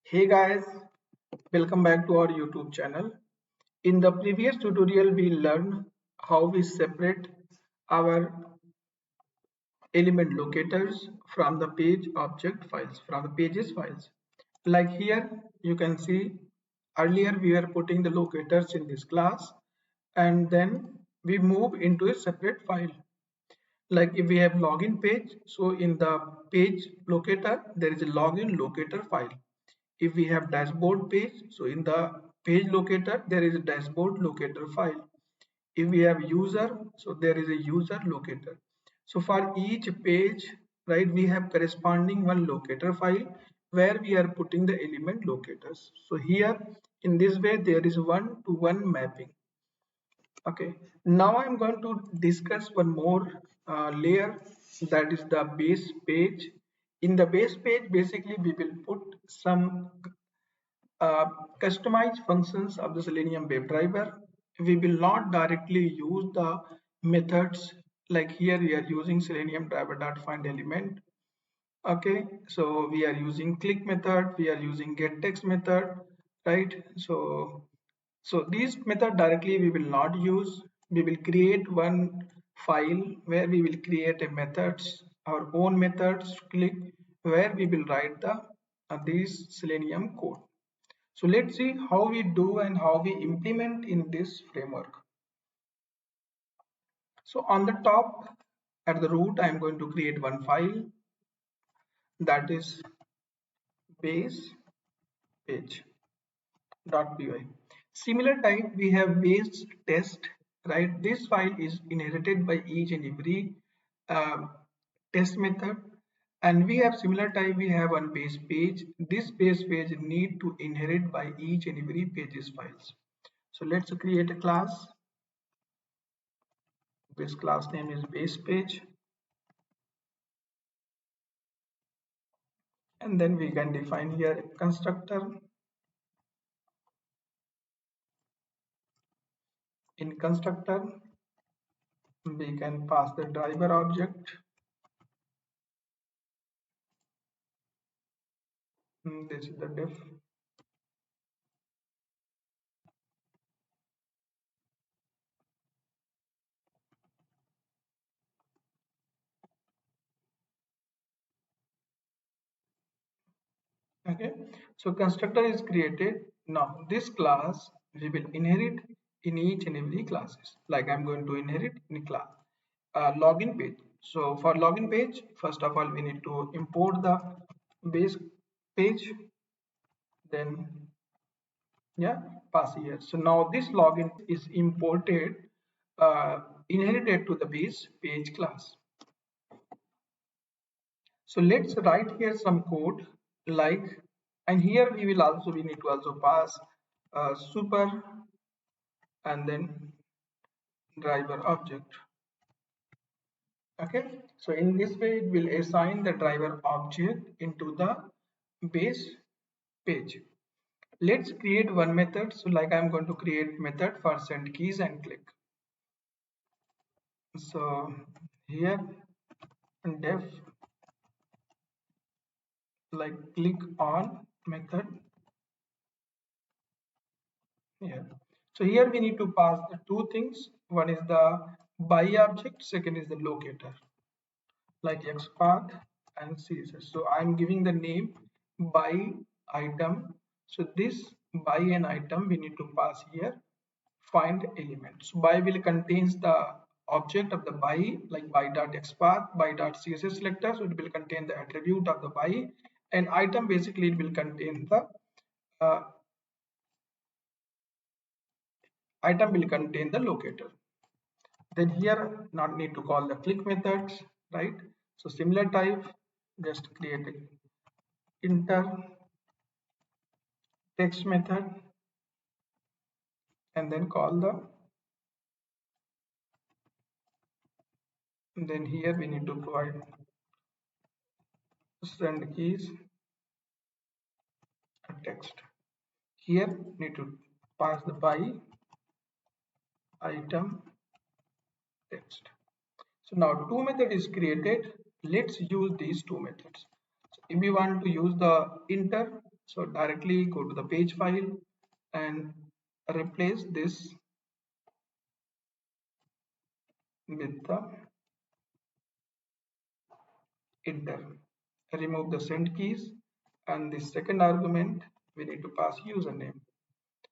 Hey guys, welcome back to our YouTube channel. In the previous tutorial, we learned how we separate our element locators from the page object files, from the pages files. Like here, you can see earlier we were putting the locators in this class and then we move into a separate file. Like if we have login page, so in the page locator, there is a login locator file. If we have dashboard page, so in the page locator, there is a dashboard locator file. If we have user, so there is a user locator. So for each page, right, we have corresponding one locator file where we are putting the element locators. So here in this way, there is one-to-one mapping. Okay, now I'm going to discuss one more layer, that is the base page. In the base page, basically we will put some uh, customized functions of the Selenium WebDriver. We will not directly use the methods, like here we are using Selenium driver.find element. Okay, so we are using click method, we are using get text method, right? So these method directly we will not use. We will create one file where we will create a methods, our own methods click, where we will write the these Selenium code. So let's see how we do and how we implement in this framework. So on the top at the root, I am going to create one file, that is base page.py. Similar type we have base test, right? This file is inherited by each and every uh, test method, and we have similar type, we have one base page. This base page need to inherit by each and every pages files. So let's create a class. This class name is base page, and then we can define here a constructor. In constructor we can pass the driver object. This is the diff. Okay, so constructor is created. Now this class we will inherit in each and every classes. Like I'm going to inherit in class login page. So for login page, first of all we need to import the base page, then yeah, pass here. So now this login is imported, inherited to the base page class. So let's write here some code, like, and here we need to also pass super and then driver object. Okay, so in this way it will assign the driver object into the base page. Let's create one method. So like I'm going to create method for send keys and click. So here def, like click on method here. So here we need to pass the two things. One is the buy object, second is the locator, like xpath and css. So I'm giving the name buy item. So this buy an item we need to pass here find element. So buy will contains the object of the buy, like buy.xpath, buy.css selector. So it will contain the attribute of the buy, and item basically it will contain the uh, item will contain the locator. Then here not need to call the click methods, right? So similar type, just create a enter text method and then call the, then here we need to provide send keys a text. Here need to pass the by item text. So now two method is created. Let's use these two methods. So if we want to use the enter, So directly go to the page file and replace this with the enter. Remove the send keys, and the second argument we need to pass username.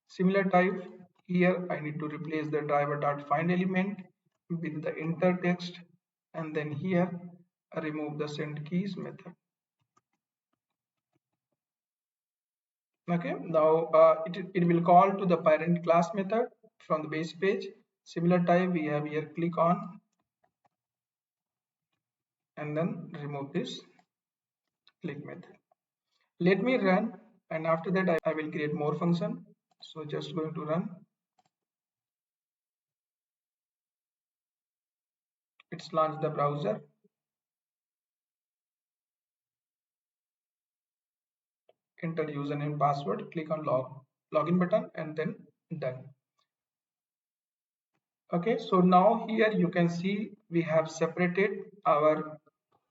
Similar type here I need to replace the driver.find element with the enter text, and then here remove the send keys method. Okay, now it will call to the parent class method from the base page. Similar type we have here, click on and then remove this click method. Let me run, and after that I will create more function. So just going to run. It's launched the browser. Enter username password, click on login button and then done. Okay, so now here you can see we have separated our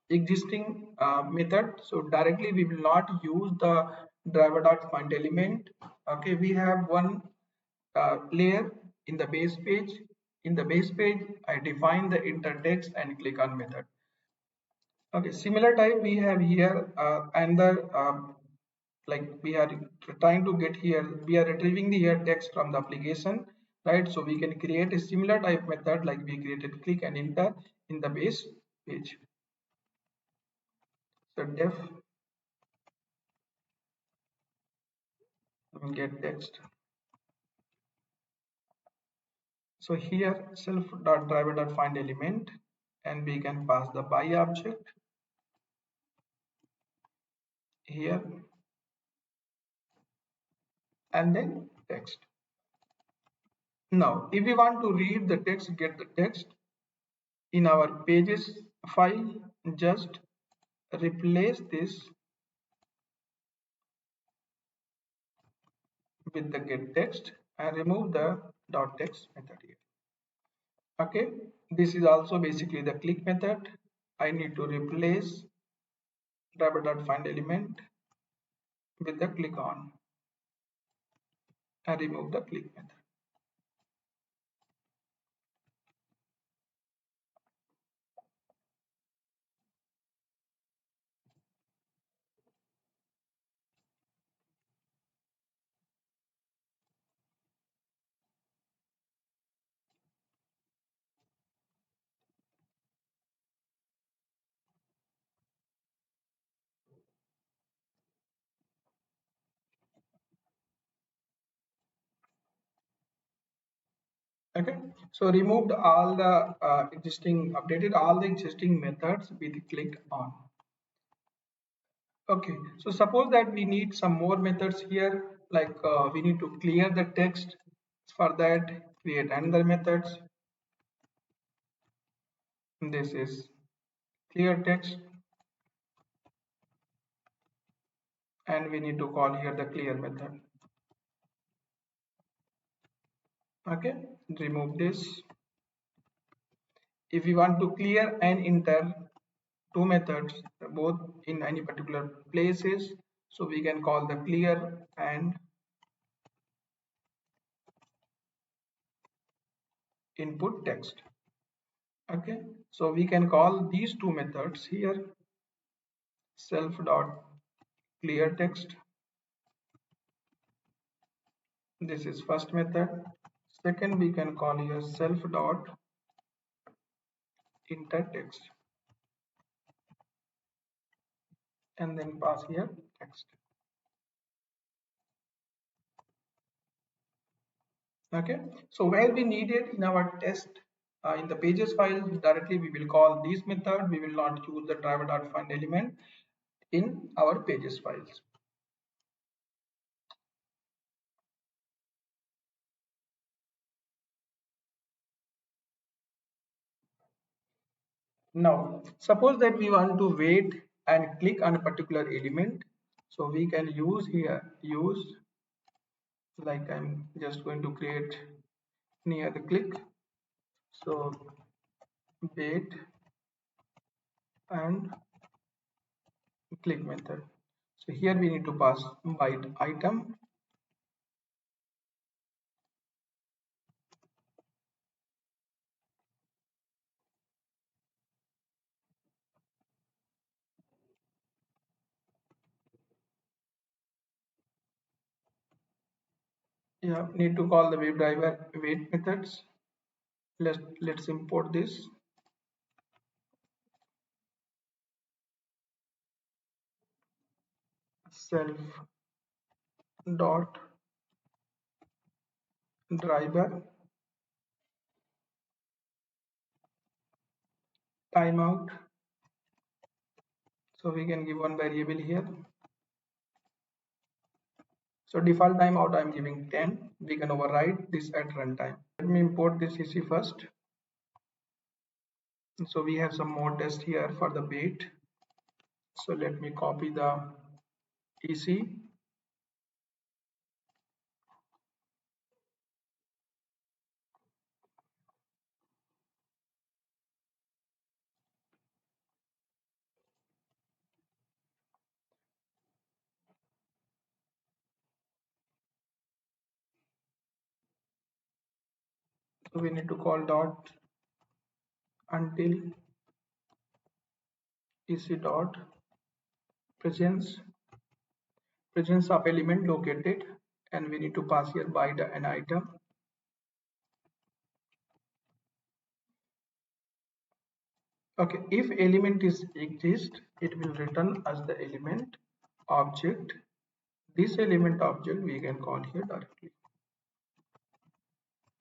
existing method. So directly we will not use the driver.find element. Okay, we have one layer in the base page. In the base page I define the enter text and click on method. Okay, similar type we have here another like we are trying to get here, we are retrieving the here text from the application, right? So we can create a similar type method like we created click and enter in the base page. So def get text. So here self.driver.find element, and we can pass the by object here and then text. Now if we want to read the text, get the text in our pages file, just replace this with the get text and remove the dot text method here. Okay, this is also basically the click method. I need to replace driver.find element with the click on and remove the click method. Okay, so removed all the updated all the existing methods with click on. Okay, so suppose that we need some more methods here, like we need to clear the text. For that, create another methods. This is clear text, and we need to call here the clear method. Okay, remove this. If we want to clear and enter two methods both in any particular places, so we can call the clear and input text. Okay, so we can call these two methods here, self dot clear text. This is first method. Second, we can call here self dot enter text and then pass here text. Okay, so where we need it in our test in the pages file, directly we will call this method. We will not use the driver.find element in our pages files. Now suppose that we want to wait and click on a particular element, so we can use here use, like I'm just going to create near the click, so wait and click method. So here we need to pass byte item. Yeah, need to call the webdriver wait methods. Let's import this. Self dot driver timeout. So we can give one variable here. So default timeout I'm giving 10. We can override this at runtime. Let me import this EC first. So we have some more tests here for the bait. So let me copy the EC. So we need to call dot until EC dot presence of element located, and we need to pass here by an item. Okay, if element is exist, it will return as the element object. This element object we can call here directly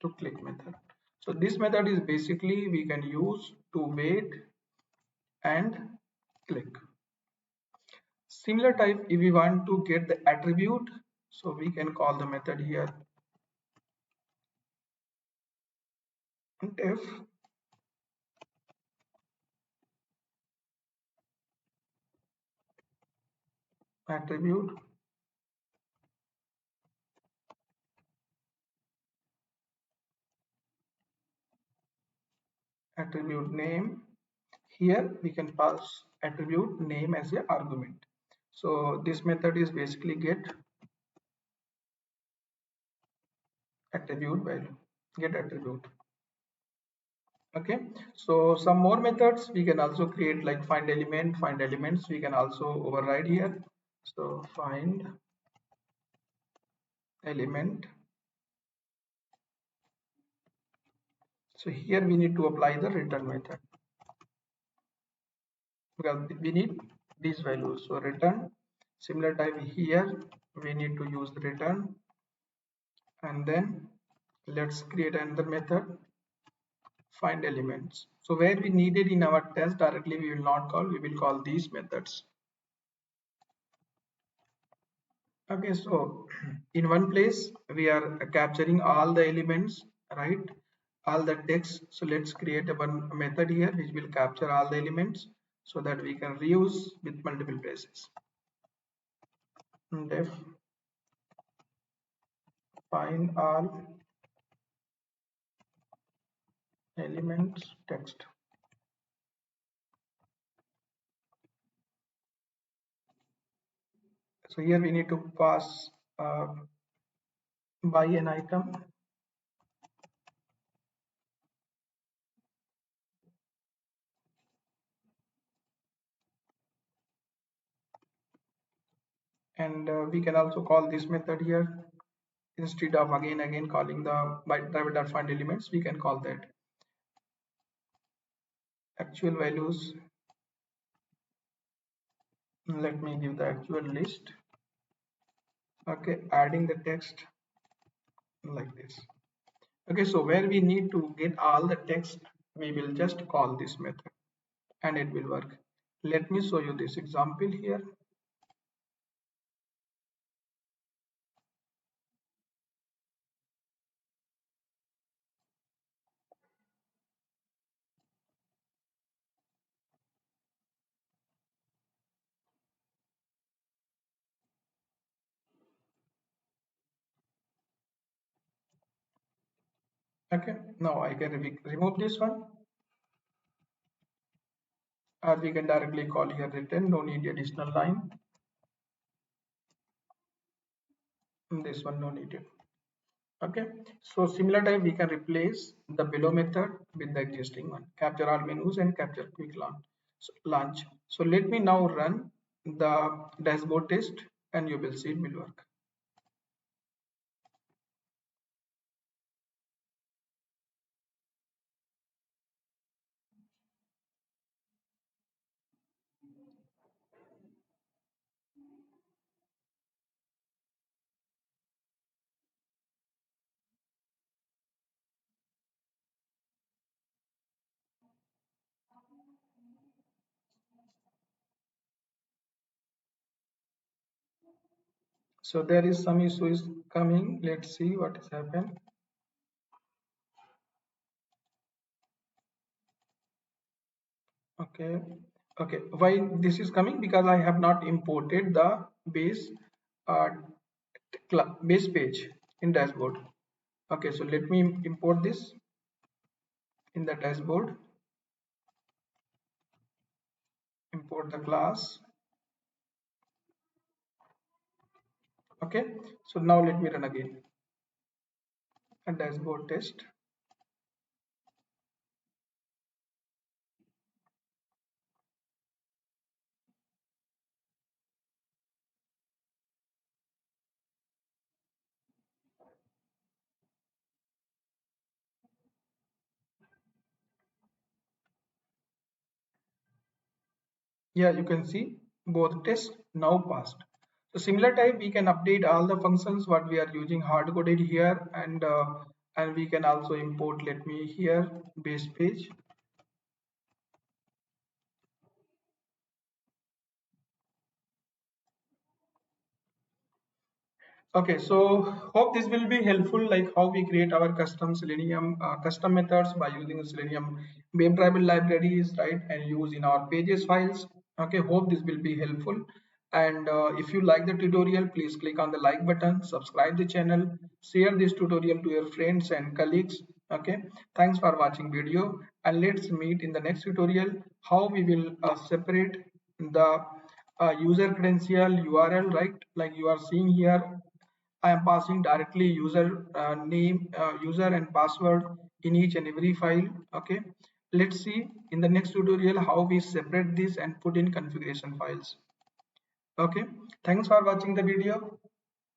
to click method. So this method is basically we can use to wait and click. Similar type, if we want to get the attribute, so we can call the method here if attribute attribute name. Here we can pass attribute name as a argument. So this method is basically get attribute value, get attribute. Okay, so some more methods we can also create, like find element, find elements we can also override here. So find element. So here we need to apply the return method because we need these values. So return, similar type here we need to use the return, and then let's create another method find elements. So where we need it in our test directly we will not call, we will call these methods. Okay, so in one place we are capturing all the elements, right? All the text. So let's create a one method here which will capture all the elements so that we can reuse with multiple places. Def find all elements text. So here we need to pass by an item, and we can also call this method here instead of again calling the byte driver find elements. We can call that actual values. Let me give the actual list. Okay, adding the text like this. Okay, so where we need to get all the text, we will just call this method and it will work. Let me show you this example here. Okay, now I can remove this one, or we can directly call here return, no need additional line. This one no needed. Okay, so similar type we can replace the below method with the existing one, capture all menus and capture quick launch. So let me now run the dashboard test and you will see it will work. So there is some issue is coming. Let's see what has happened. Okay, okay, why this is coming? Because I have not imported the base uh, base page in dashboard. Okay, so let me import this in the dashboard. Import the class. Okay, so now let me run again a dashboard test. Yeah, you can see both tests now passed. So similar type we can update all the functions what we are using hard coded here, and we can also import, let me here, base page. Okay, so hope this will be helpful, like how we create our custom Selenium custom methods by using Selenium webdriver libraries, right, and use in our pages files. Okay, hope this will be helpful. And if you like the tutorial, please click on the like button, subscribe the channel, share this tutorial to your friends and colleagues. Okay, thanks for watching video, and let's meet in the next tutorial how we will separate the user credential URL, right, like you are seeing here. I am passing directly user name, user and password in each and every file. Okay, let's see in the next tutorial how we separate this and put in configuration files. Okay, thanks for watching the video.